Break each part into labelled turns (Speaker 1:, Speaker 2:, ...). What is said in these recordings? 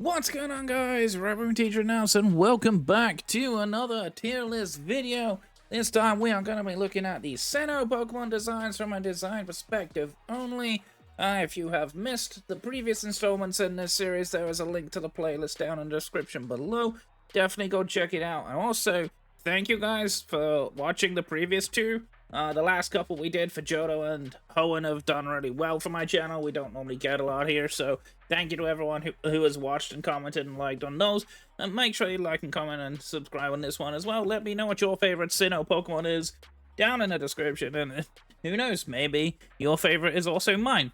Speaker 1: What's going on, guys? Reverend Teacher Nelson. Welcome back to another tier list video. This time we are going to be looking at the Sinnoh Pokemon Designs from a design perspective only. If you have missed the previous installments in this series, there is a link to the playlist down in the description below. Definitely go check it out. And also, thank you guys for watching the previous two. The last couple we did for Johto and Hoenn have done really well for my channel. We don't normally get a lot here, so thank you to everyone who has watched and commented and liked on those. And make sure you like and comment and subscribe on this one as well. Let me know what your favorite Sinnoh Pokemon is down in the description, and who knows, maybe your favorite is also mine.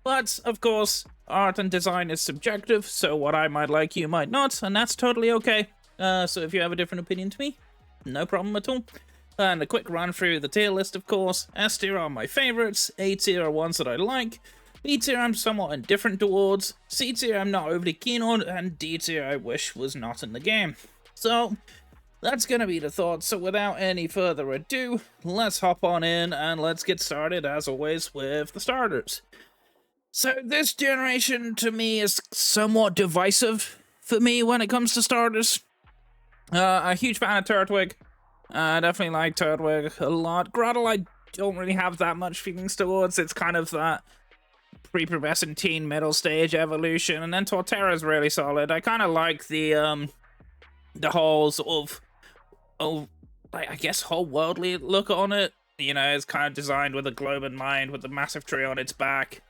Speaker 1: But, of course, art and design is subjective, so what I might like you might not, and that's totally okay. So if you have a different opinion to me, no problem at all. And a quick run through the tier list, of course. S tier are my favorites, A tier are ones that I like, B tier I'm somewhat indifferent towards, C tier I'm not overly keen on, and D tier I wish was not in the game. So, that's gonna be the thoughts, so without any further ado, let's hop on in and let's get started, as always, with the starters. So this generation, to me, is somewhat divisive for me when it comes to starters. A huge fan of Turtwig. I definitely like Turtwig a lot. Grottle I don't really have that much feelings towards. It's kind of that prepubescent teen middle stage evolution. And then Torterra's really solid. I kind of like the whole sort of, like, I guess, whole worldly look on it. You know, it's kind of designed with a globe in mind, with the massive tree on its back,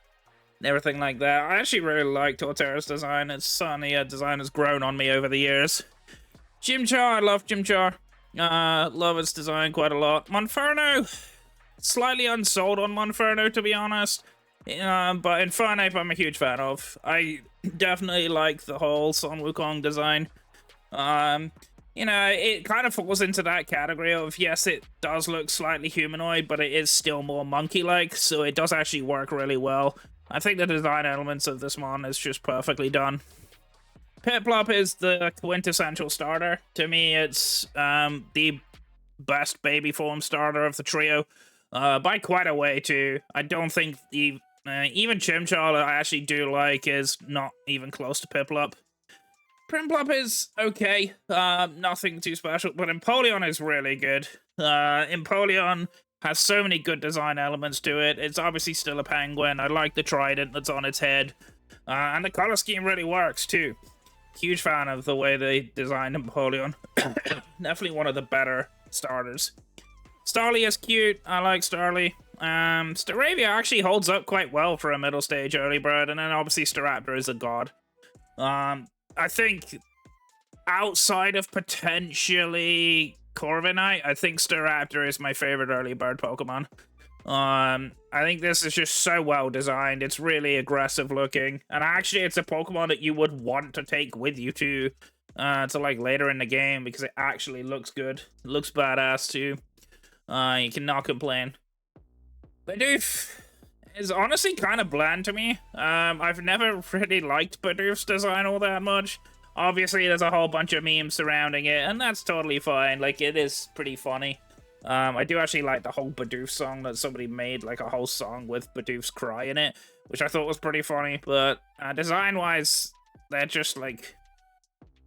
Speaker 1: and everything like that. I actually really like Torterra's design. It's certainly a design that's grown on me over the years. Chimchar, I love Chimchar. Love its design quite a lot. Monferno, slightly unsold on Monferno, to be honest. But Infernape I'm a huge fan of. I definitely like the whole Son Wukong design. You know, it kind of falls into that category of, yes, it does look slightly humanoid, but it is still more monkey-like, so it does actually work really well. I think the design elements of this mon is just perfectly done. Piplup is the quintessential starter. To me, it's the best baby form starter of the trio, by quite a way, too. I don't think the even Chimchar I actually do like is not even close to Piplup. Primplup is okay, nothing too special, but Empoleon is really good. Empoleon has so many good design elements to it. It's obviously still a penguin. I like the trident that's on its head, and the color scheme really works, too. Huge fan of the way they designed Empoleon. Definitely one of the better starters. Starly is cute. I like Starly. Staravia actually holds up quite well for a middle stage early bird, and then obviously Staraptor is a god. I think outside of potentially Corviknight, I think Staraptor is my favorite early bird Pokemon. I think this is just so well designed. It's really aggressive looking, and actually it's a Pokemon that you would want to take with you to like later in the game, because it actually looks good. It looks badass too. You cannot complain. Bidoof is honestly kind of bland to me. I've never really liked Bidoof's design all that much. Obviously there's a whole bunch of memes surrounding it, and that's totally fine. Like, it is pretty funny. I do actually like the whole Bidoof song that somebody made, like a whole song with Bidoof's cry in it, which I thought was pretty funny, but design-wise, they're just like...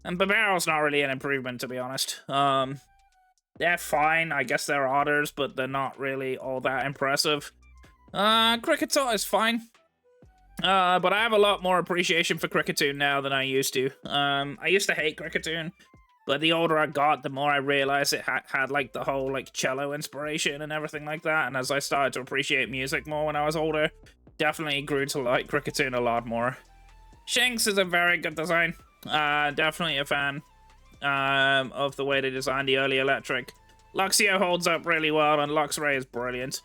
Speaker 1: And Bibarel's not really an improvement, to be honest. They're fine, I guess they're otters, but they're not really all that impressive. Kricketot is fine. But I have a lot more appreciation for Kricketune now than I used to. I used to hate Kricketune, but the older I got, the more I realized it had like the whole like cello inspiration and everything like that. And as I started to appreciate music more when I was older, definitely grew to like Kricketune a lot more. Shinx is a very good design. Definitely a fan of the way they designed the early electric. Luxio holds up really well, and Luxray is brilliant.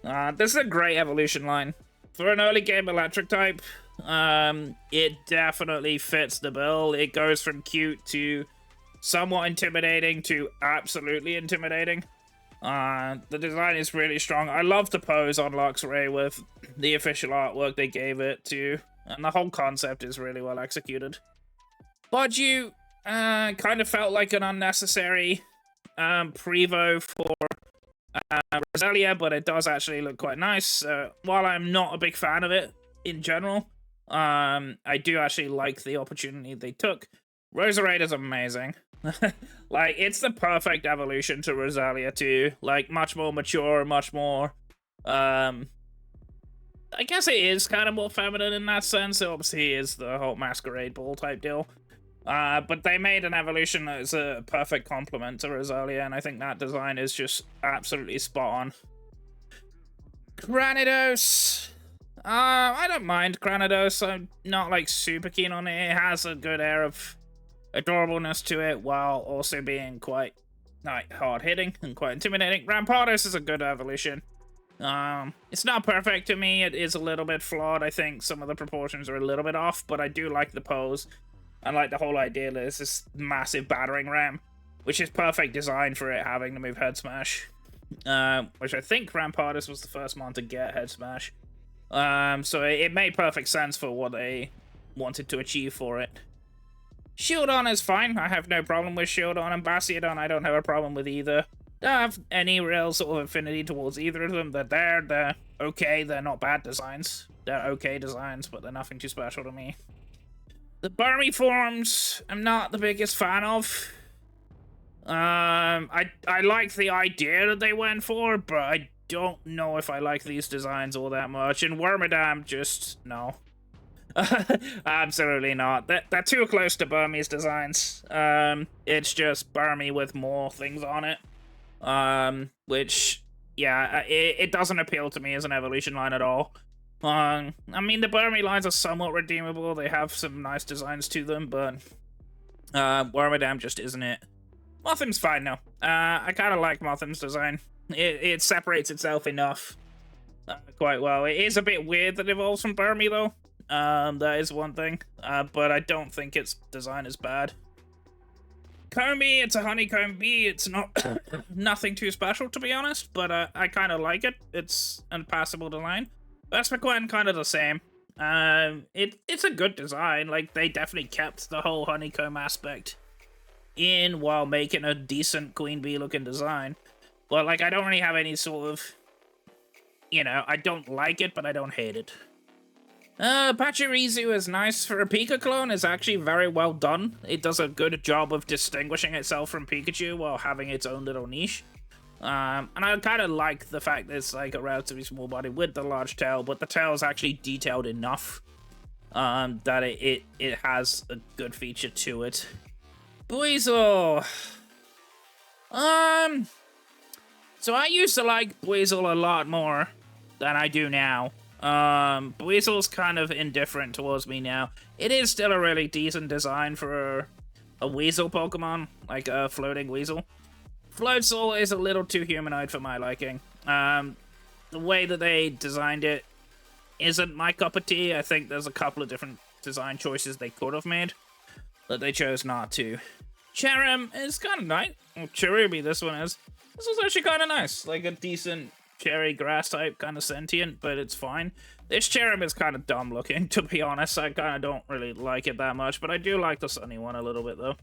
Speaker 1: This is a great evolution line. For an early game electric type, it definitely fits the bill. It goes from cute to somewhat intimidating to absolutely intimidating. The design is really strong. I love the pose on Luxray with the official artwork they gave it to, and the whole concept is really well executed. Budgie kind of felt like an unnecessary Prevo for Roselia, but it does actually look quite nice. While I'm not a big fan of it in general, I do actually like the opportunity they took. Roserade is amazing. Like, it's the perfect evolution to Rosalia too. Like, much more mature, much more, I guess it is kind of more feminine in that sense. It obviously is the whole masquerade ball type deal. But they made an evolution that is a perfect complement to Rosalia, and I think that design is just absolutely spot on. Granados. I don't mind Granados. I'm not, like, super keen on it. It has a good air of adorableness to it, while also being quite, like, hard-hitting and quite intimidating. Rampardos is a good evolution. It's not perfect to me. It is a little bit flawed. I think some of the proportions are a little bit off, but I do like the pose. And like the whole idea that it's this massive battering ram, which is perfect design for it having the move Head Smash. Which I think Rampardos was the first one to get Head Smash. So it made perfect sense for what they wanted to achieve for it. Shieldon is fine. I have no problem with Shieldon, and Bastiodon I don't have a problem with either. Don't have any real sort of affinity towards either of them. They're okay. They're not bad designs. They're okay designs, but they're nothing too special to me. The Burmy forms, I'm not the biggest fan of. I like the idea that they went for, but I don't know if I like these designs all that much. And Wormadam, just no. Absolutely not. They're too close to Burmese designs. It's just Burmy with more things on it. Which, yeah, it doesn't appeal to me as an evolution line at all. I mean, the Burmy lines are somewhat redeemable. They have some nice designs to them, but Wormadam just isn't it. Mothim's fine now. I kind of like Mothim's design. It separates itself enough quite well. It is a bit weird that it evolves from Burmy, though. That is one thing. But I don't think its design is bad. Combi, it's a honeycomb bee. It's not nothing too special, to be honest, but I kind of like it. It's a passable design. Vespiquen, kind of the same. It's a good design. Like, they definitely kept the whole honeycomb aspect in while making a decent queen bee looking design. But, like, I don't really have any sort of, you know, I don't like it, but I don't hate it. Pachirisu is nice for a Pika clone. It's actually very well done. It does a good job of distinguishing itself from Pikachu while having its own little niche. And I kind of like the fact that it's like a relatively small body with the large tail, but the tail is actually detailed enough that it has a good feature to it. Buizel. So I used to like Buizel a lot more than I do now. Buizel's kind of indifferent towards me now. It is still a really decent design for a weasel Pokemon, like a floating weasel. Floatzel is a little too humanoid for my liking. The way that they designed it isn't my cup of tea. I think there's a couple of different design choices they could have made, but they chose not to. Cherrim is kind of nice. Well, Cherubi, this one is. This was actually kind of nice. Like a decent cherry grass type, kind of sentient, but it's fine. This Cherrim is kind of dumb looking, to be honest. I kind of don't really like it that much, but I do like the sunny one a little bit, though.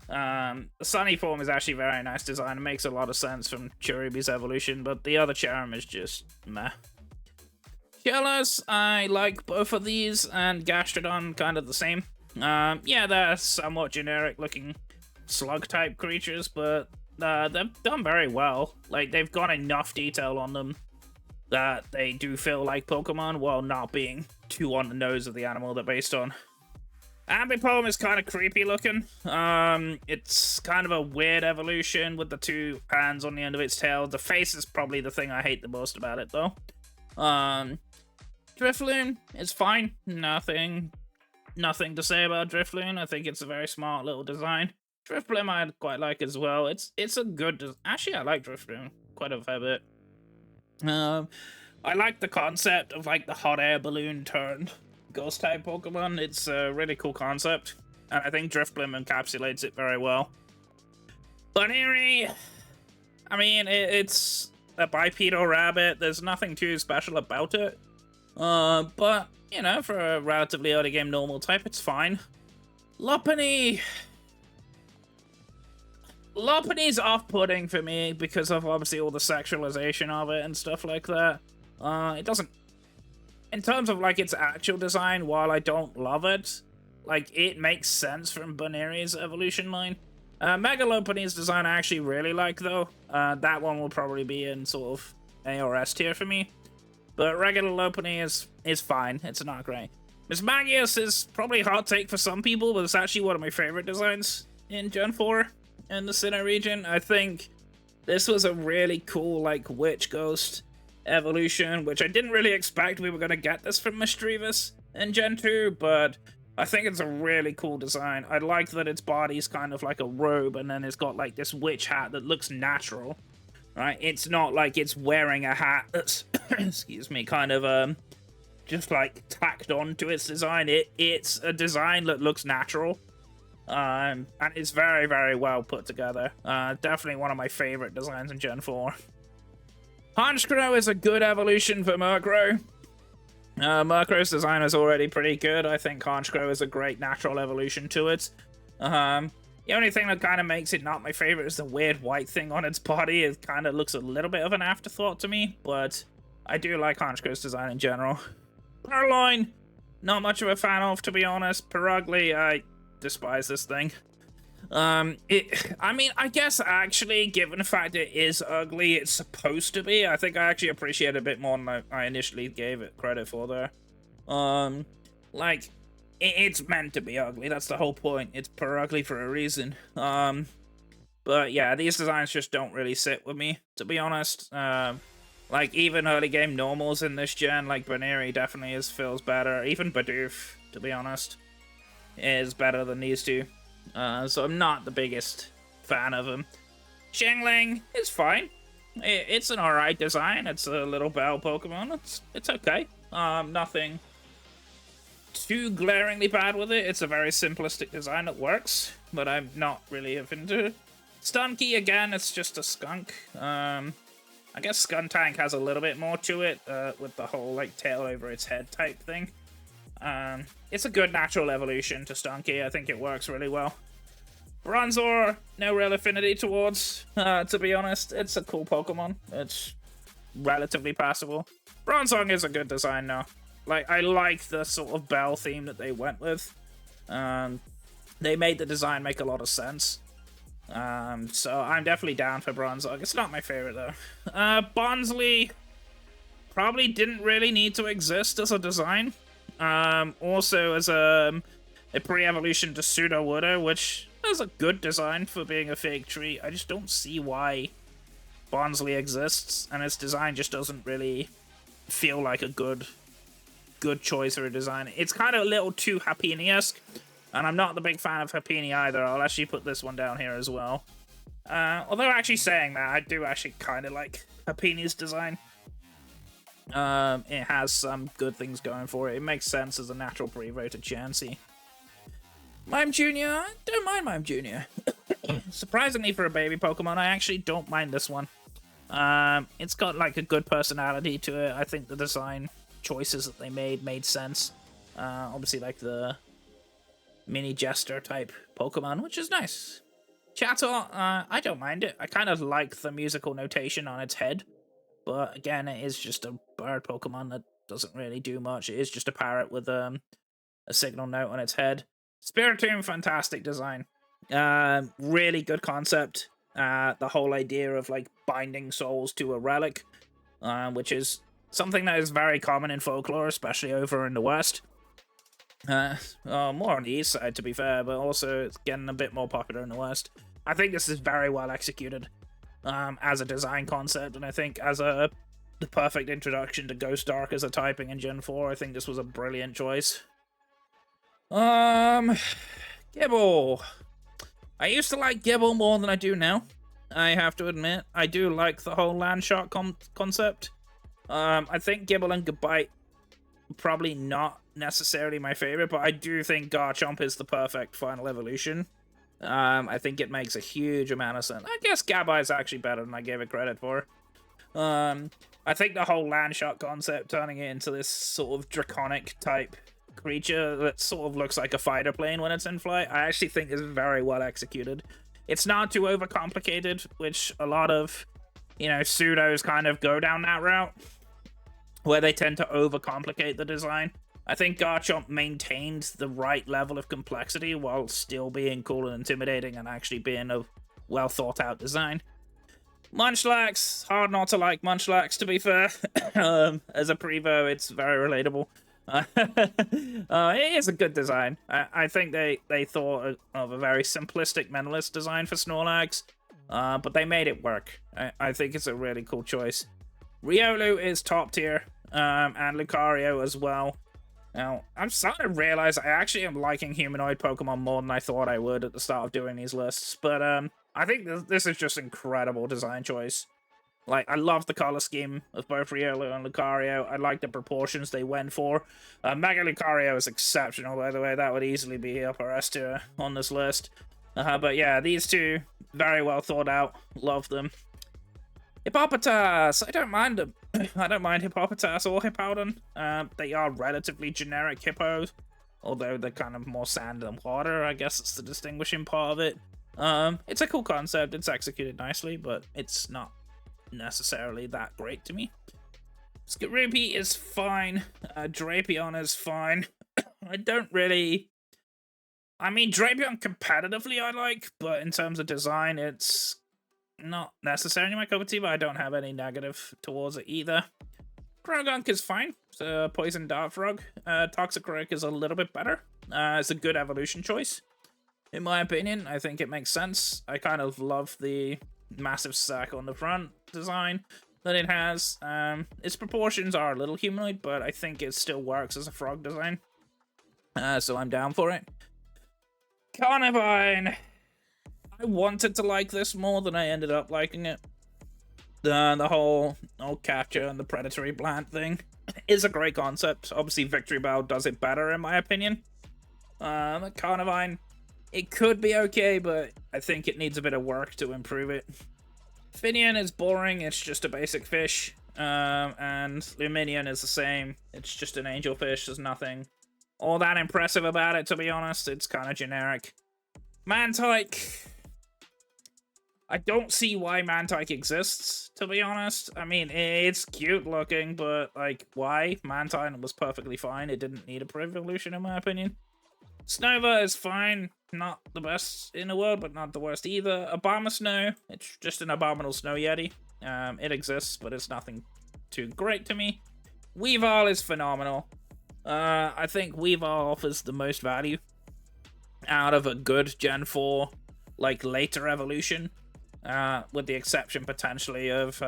Speaker 1: The sunny form is actually very nice design. It makes a lot of sense from Cherubi's evolution, but the other Cherrim is just meh. Shellos, I like both of these, and Gastrodon kind of the same. Yeah, they're somewhat generic-looking slug-type creatures, but they've done very well. Like, they've got enough detail on them that they do feel like Pokemon while not being too on the nose of the animal they're based on. Ambipom is kind of creepy looking. It's kind of a weird evolution with the two hands on the end of its tail. The face is probably the thing I hate the most about it, though. Drifloon is fine. Nothing to say about Drifloon. I think it's a very smart little design. Drifblim I quite like as well. It's a good... Actually, I like Drifloon quite a fair bit. I like the concept of, like, the hot air balloon turned ghost-type Pokemon. It's a really cool concept, and I think Drifblim encapsulates it very well. Bunnery, I mean, it's a bipedal rabbit. There's nothing too special about it. But, you know, for a relatively early game normal type, it's fine. Lopunny. Lopunny's off-putting for me because of obviously all the sexualization of it and stuff like that. It doesn't in terms of like its actual design, while I don't love it, like it makes sense from Baneri's evolution line. Megalopony's design I actually really like though. That one will probably be in sort of A or S tier for me. But regular Lopunny is fine. It's not great. Miss Magius is probably a hot take for some people, but it's actually one of my favorite designs in Gen 4 in the Sinnoh region. I think this was a really cool, like, Witch Ghost evolution, which I didn't really expect we were going to get this from Misdreavus in Gen 2, but I think it's a really cool design. I like that its body's kind of like a robe, and then it's got, like, this witch hat that looks natural, right? It's not like it's wearing a hat that's, excuse me, kind of, just, like, tacked on to its design. It's a design that looks natural. And it's very, very well put together. Definitely one of my favorite designs in Gen 4. Honchkrow is a good evolution for Murkrow. Murkrow's design is already pretty good. I think Honchkrow is a great natural evolution to it. The only thing that kind of makes it not my favorite is the weird white thing on its body. It kind of looks a little bit of an afterthought to me, but I do like Honchkrow's design in general. Purloin, not much of a fan of, to be honest. Perugly, I despise this thing. I mean, I guess actually, given the fact it is ugly, it's supposed to be. I think I actually appreciate it a bit more than I initially gave it credit for there. Like, it's meant to be ugly. That's the whole point. It's ugly for a reason. But yeah, these designs just don't really sit with me, to be honest. Like, even early game normals in this gen, like Baneri definitely feels better. Even Bidoof, to be honest, is better than these two. So I'm not the biggest fan of him. Xingling is fine. It's an alright design. It's a little bell Pokemon. It's okay. Nothing too glaringly bad with it. It's a very simplistic design that works, but I'm not really into it. Stunky, again, it's just a skunk. I guess Skuntank has a little bit more to it, with the whole, like, tail over its head type thing. It's a good natural evolution to Stunky. I think it works really well. Bronzor, no real affinity towards, to be honest. It's a cool Pokemon. It's relatively passable. Bronzong is a good design, though. Like, I like the sort of bell theme that they went with. They made the design make a lot of sense. So I'm definitely down for Bronzong. It's not my favorite, though. Bonsley probably didn't really need to exist as a design. Also as a pre-evolution to Sudowoodo, which is a good design for being a fake tree. I just don't see why Bonsley exists, and its design just doesn't really feel like a good choice for a design. It's kind of a little too Happiny-esque, and I'm not the big fan of Happiny either. I'll actually put this one down here as well. Although actually saying that, I do actually kind of like Happiny's design. It has some good things going for it. It makes sense as a natural prevo to Chansey. Mime Jr., I don't mind Mime Jr. Surprisingly for a baby Pokemon, I actually don't mind this one. It's got like a good personality to it. I think the design choices that they made sense. Obviously like the mini jester type Pokemon, which is nice. Chattel, I don't mind it. I kind of like the musical notation on its head. But again, it is just a bird Pokemon that doesn't really do much. It is just a parrot with a signal note on its head. Spiritomb, fantastic design. Really good concept. The whole idea of like binding souls to a relic, which is something that is very common in folklore, especially over in the West. More on the East side, to be fair, but also it's getting a bit more popular in the West. I think this is very well executed. As a design concept, and I think as the perfect introduction to Ghost Dark as a typing in Gen 4, I think this was a brilliant choice. Gibble. I used to like Gibble more than I do now, I have to admit. I do like the whole land shark concept. I think Gibble and Gabite probably not necessarily my favorite, but I do think Garchomp is the perfect final evolution. I think it makes a huge amount of sense. I guess Gabite is actually better than I gave it credit for. I think the whole land shark concept, turning it into this sort of draconic type creature that sort of looks like a fighter plane when it's in flight, I actually think is very well executed. It's not too overcomplicated, which a lot of, pseudos kind of go down that route. where they tend to overcomplicate the design. I think Garchomp maintained the right level of complexity while still being cool and intimidating and actually being a well thought out design. Munchlax, hard not to like Munchlax, to be fair. As a Prevo, it's very relatable. It is a good design. I think they thought of a very simplistic mentalist design for Snorlax, but they made it work. I think it's a really cool choice. Riolu is top tier, and Lucario as well. Now, I'm starting to realize I actually am liking humanoid Pokemon more than I thought I would at the start of doing these lists, but I think this is just incredible design choice. Like, I love the color scheme of both Riolu and Lucario. I like the proportions they went for. Mega Lucario is exceptional, by the way. That would easily be upper S tier on this list. But yeah, these two, very well thought out. Love them. Hippopotas! I don't mind them. I don't mind Hippopotas or Hippowdon. They are relatively generic hippos, although they're kind of more sand than water. I guess it's the distinguishing part of it. It's a cool concept. It's executed nicely, but it's not necessarily that great to me. Skorupi is fine. Drapion is fine. I don't really... I mean, Drapion competitively I like, but in terms of design, it's not necessarily my cup of tea, but I don't have any negative towards it either. Croagunk is fine. It's a poison dart frog. Toxicroak is a little bit better. It's a good evolution choice, in my opinion. I think it makes sense. I kind of love the massive sack on the front design that it has. Its proportions are a little humanoid, but I think it still works as a frog design. So I'm down for it. Carnivine. I wanted to like this more than I ended up liking it. The whole capture and the predatory plant thing is a great concept. Obviously, Victory Bell does it better, in my opinion. Carnivine, it could be okay, but I think it needs a bit of work to improve it. Finian is boring. It's just a basic fish. And Luminion is the same. It's just an angelfish. There's nothing all that impressive about it, to be honest. It's kind of generic. Mantike. I don't see why Mantike exists, to be honest. I mean, it's cute looking, but, like, why? Mantine was perfectly fine. It didn't need a pre-evolution, in my opinion. Snova is fine. Not the best in the world, but not the worst either. Abomasnow. It's just an abominable snow yeti. It exists, but it's nothing too great to me. Weavile is phenomenal. I think Weavile offers the most value out of a good Gen 4, like, later evolution. With the exception, potentially, of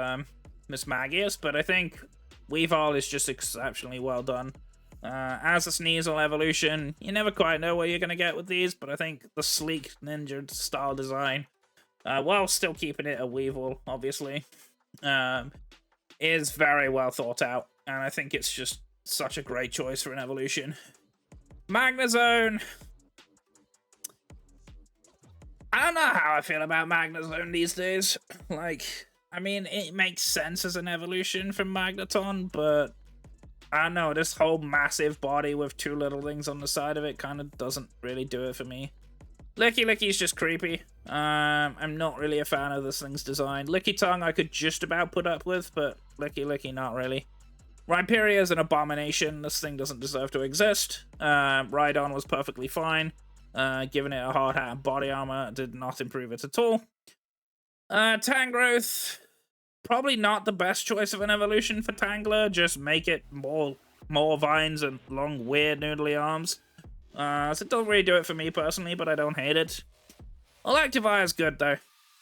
Speaker 1: Miss Magius, but I think Weavile is just exceptionally well done. As a Sneasel evolution, you never quite know what you're going to get with these, but I think the sleek ninja style design, while still keeping it a Weavile, obviously, is very well thought out, and I think it's just such a great choice for an evolution. Magnezone. I don't know how I feel about Magnezone these days. Like, I mean, it makes sense as an evolution from Magneton, but I don't know, this whole massive body with two little things on the side of it kind of doesn't really do it for me. Licky Licky's just creepy. I'm not really a fan of this thing's design. Licky Tongue I could just about put up with, but Licky Licky not really. Rhyperior is an abomination. This thing doesn't deserve to exist. Rhydon was perfectly fine. Giving it a hard hat and body armor did not improve it at all. Tangrowth, probably not the best choice of an evolution for Tangler. Just make it more vines and long, weird, noodly arms. So it doesn't really do it for me personally, but I don't hate it. Electivire is good though.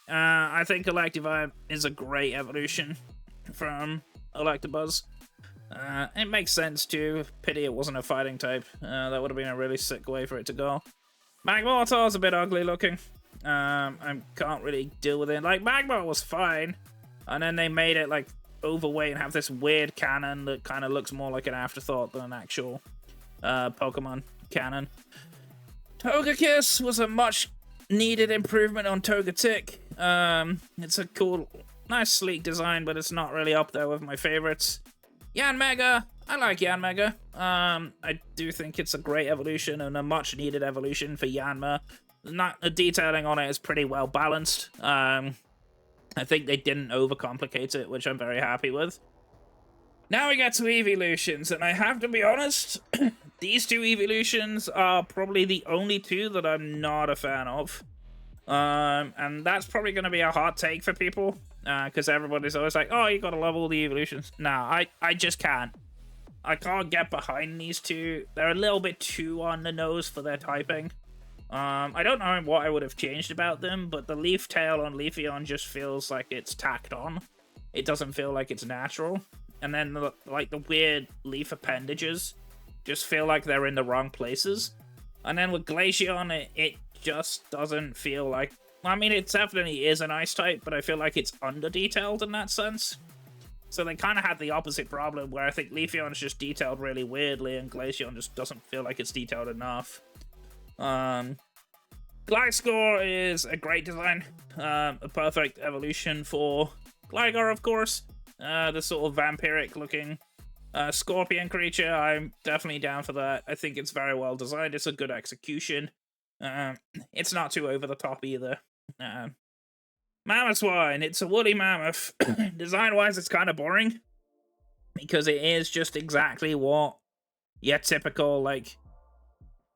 Speaker 1: I think Electivire is a great evolution from Electabuzz. It makes sense too. Pity it wasn't a fighting type. That would have been a really sick way for it to go. Magmortar's a bit ugly looking. I can't really deal with it. Like, Magmar was fine, and then they made it, like, overweight and have this weird cannon that kind of looks more like an afterthought than an actual Pokemon cannon. Togekiss was a much needed improvement on Togetic. It's a cool, nice, sleek design, but it's not really up there with my favorites. Yanmega, I like Yanmega. I do think it's a great evolution and a much needed evolution for Yanma. The detailing on it is pretty well balanced. I think they didn't overcomplicate it, which I'm very happy with. Now we get to evolutions, and I have to be honest, these two evolutions are probably the only two that I'm not a fan of. And that's probably going to be a hot take for people, because everybody's always like, oh, you gotta love all the evolutions. Nah, I just can't. I can't get behind these two. They're a little bit too on the nose for their typing. I don't know what I would have changed about them, but the Leaf Tail on Leafeon just feels like it's tacked on. It doesn't feel like it's natural. And then, the weird leaf appendages just feel like they're in the wrong places. And then with Glaceon, it just doesn't feel like... I mean, it definitely is an ice type, but I feel like it's under-detailed in that sense. So they kind of had the opposite problem, where I think Leafeon's just detailed really weirdly, and Glaceon just doesn't feel like it's detailed enough. Gliscor is a great design. A perfect evolution for Gligar, of course. The sort of vampiric-looking scorpion creature. I'm definitely down for that. I think it's very well designed. It's a good execution. It's not too over the top either. Mammothswine. It's a woolly mammoth. Design-wise, it's kind of boring, because it is just exactly what your typical, like,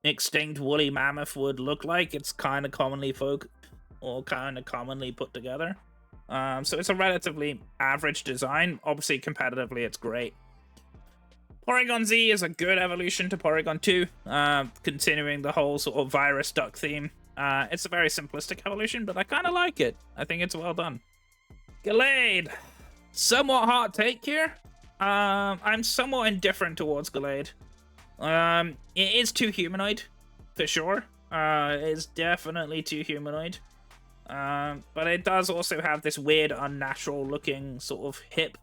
Speaker 1: extinct woolly mammoth would look like. It's kind of commonly put together. So it's a relatively average design. Obviously, competitively, it's great. Porygon Z is a good evolution to Porygon 2, continuing the whole sort of virus duck theme. It's a very simplistic evolution, but I kind of like it. I think it's well done. Gallade. Somewhat hot take here. I'm somewhat indifferent towards Gallade. It is too humanoid, for sure. It is definitely too humanoid. But it does also have this weird, unnatural looking sort of hip.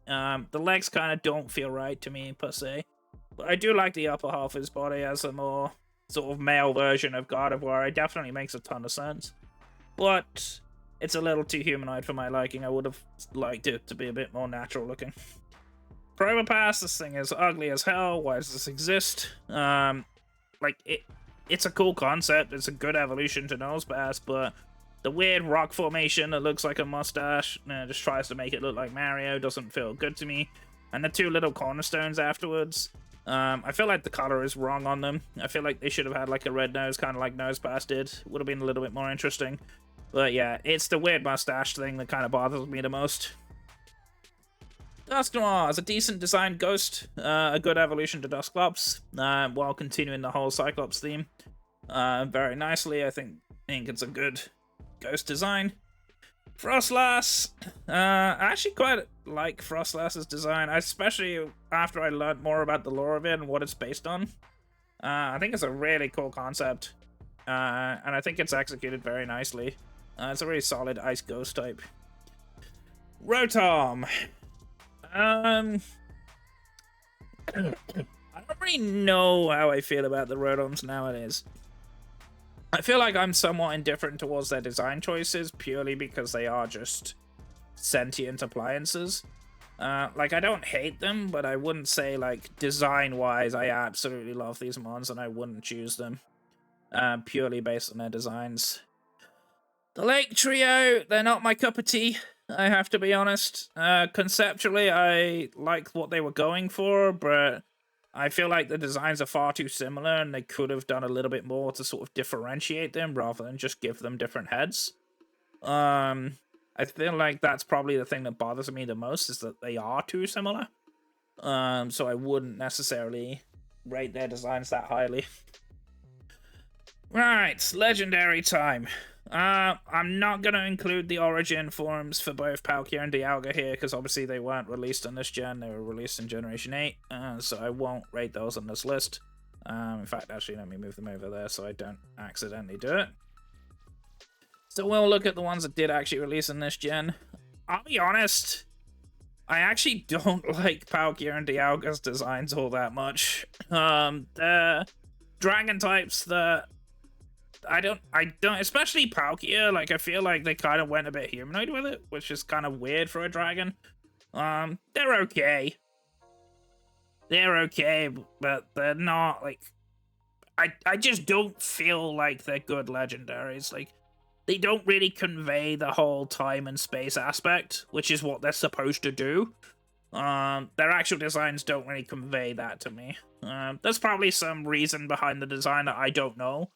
Speaker 1: The legs kind of don't feel right to me, per se. But I do like the upper half of his body as a more sort of male version of Gardevoir. It definitely makes a ton of sense. But it's a little too humanoid for my liking. I would have liked it to be a bit more natural looking. Probopass, this thing is ugly as hell. Why does this exist? It's a cool concept. It's a good evolution to Nosepass, but the weird rock formation that looks like a mustache just tries to make it look like Mario. Doesn't feel good to me. And the two little cornerstones afterwards, I feel like the color is wrong on them. I feel like they should have had like a red nose, kind of like Nosepass did. Would have been a little bit more interesting. But yeah, it's the weird mustache thing that kind of bothers me the most. Dusknoir is a decent designed ghost, a good evolution to Dusclops, while continuing the whole Cyclops theme very nicely. I think it's a good ghost design. Frostlass, I actually quite like Frostlass's design, especially after I learned more about the lore of it and what it's based on. I think it's a really cool concept, and I think it's executed very nicely. It's a really solid ice ghost type. Rotom. I don't really know how I feel about the Rotoms nowadays. I feel like I'm somewhat indifferent towards their design choices, purely because they are just sentient appliances. Like, I don't hate them, but I wouldn't say, like, design-wise, I absolutely love these mons, and I wouldn't choose them, purely based on their designs. The Lake Trio, they're not my cup of tea, I have to be honest. Conceptually, I like what they were going for, but I feel like the designs are far too similar, and they could have done a little bit more to sort of differentiate them, rather than just give them different heads. I feel like that's probably the thing that bothers me the most, is that they are too similar. So I wouldn't necessarily rate their designs that highly. Right, legendary time. I'm not going to include the origin forms for both Palkia and Dialga here, because obviously they weren't released on this gen, they were released in Generation 8, so I won't rate those on this list. In fact, actually, let me move them over there so I don't accidentally do it. So we'll look at the ones that did actually release in this gen. I'll be honest, I actually don't like Palkia and Dialga's designs all that much. They're dragon types that I don't, especially Palkia, like, I feel like they kind of went a bit humanoid with it, which is kind of weird for a dragon. They're okay. They're okay, but they're not, like, I just don't feel like they're good legendaries. Like, they don't really convey the whole time and space aspect, which is what they're supposed to do. Their actual designs don't really convey that to me. There's probably some reason behind the design that I don't know,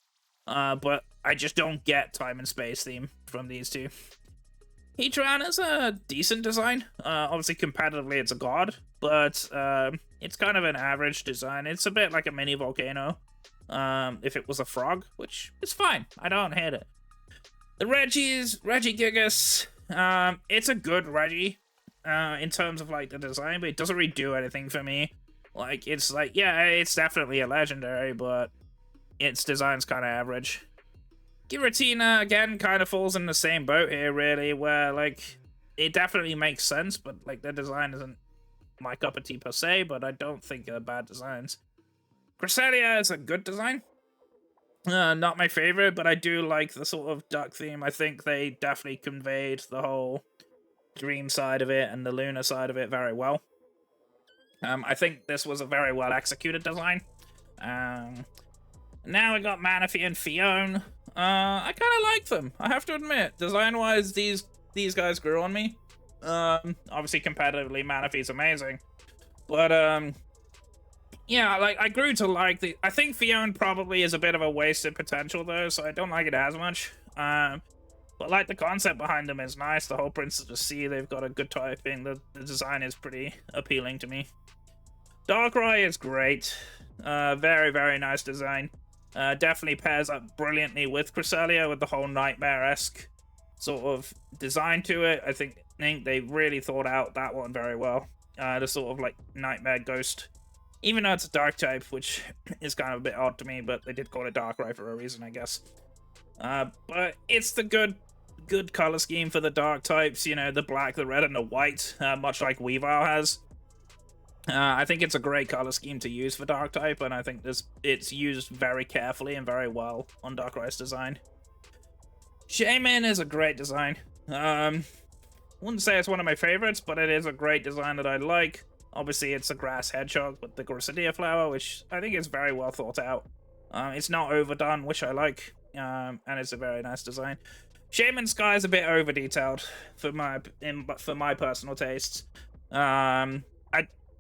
Speaker 1: but I just don't get time and space theme from these two. Heatran is a decent design. Obviously, competitively, it's a god, but it's kind of an average design. It's a bit like a mini volcano if it was a frog, which is fine. I don't hate it. The Regigigas, it's a good Regi in terms of like the design, but it doesn't really do anything for me. Like, it's like, yeah, it's definitely a legendary, but its design's kind of average. Giratina, again, kind of falls in the same boat here, really, where, like, it definitely makes sense, but, like, the design isn't my cup of tea per se, but I don't think they're bad designs. Cresselia is a good design. Not my favorite, but I do like the sort of duck theme. I think they definitely conveyed the whole dream side of it and the lunar side of it very well. I think this was a very well executed design. Now we got Manaphy and Fion. I kind of like them, I have to admit. Design-wise, these guys grew on me. Obviously, competitively, Manaphy's amazing. But, yeah, like, I grew to like the... I think Fion probably is a bit of a wasted potential, though, so I don't like it as much. But, like, the concept behind them is nice. The whole Princess of the Sea, they've got a good typing. The design is pretty appealing to me. Darkrai is great. Very, very nice design. Definitely pairs up brilliantly with Cresselia, with the whole nightmare-esque sort of design to it. I think they really thought out that one very well. The sort of like nightmare ghost, even though it's a dark type, which is kind of a bit odd to me, but they did call it Darkrai for a reason, I guess. But it's the good color scheme for the dark types, you know, the black, the red, and the white, much like Weavile has. I think it's a great color scheme to use for dark type, and I think it's used very carefully and very well on Darkrai's design. Shaman is a great design. Wouldn't say it's one of my favorites, but it is a great design that I like. Obviously, it's a grass hedgehog with the Gracidia flower, which I think is very well thought out. It's not overdone, which I like, and it's a very nice design. Shaman Sky is a bit over detailed for my personal tastes.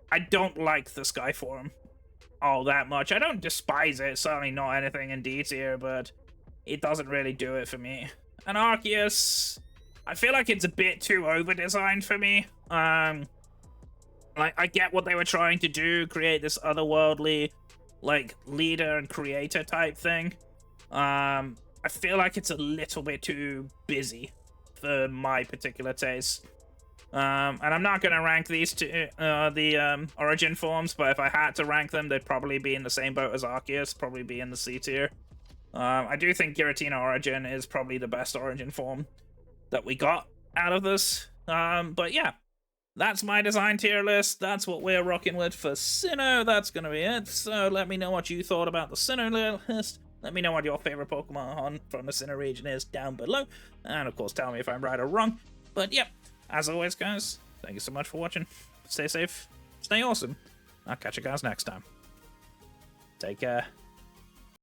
Speaker 1: I don't like the Sky form all that much. I don't despise it, certainly not anything in D tier, but it doesn't really do it for me. And Arceus, I feel like it's a bit too over-designed for me. Like, I get what they were trying to do, create this otherworldly, like, leader and creator type thing. I feel like it's a little bit too busy for my particular taste. And I'm not going to rank these two, the origin forms, but if I had to rank them, they'd probably be in the same boat as Arceus, probably be in the C tier. I do think Giratina Origin is probably the best origin form that we got out of this. But yeah, that's my design tier list. That's what we're rocking with for Sinnoh. That's going to be it. So let me know what you thought about the Sinnoh list. Let me know what your favorite Pokemon from the Sinnoh region is down below. And of course, tell me if I'm right or wrong. But yeah. As always, guys, thank you so much for watching. Stay safe, stay awesome. I'll catch you guys next time. Take care.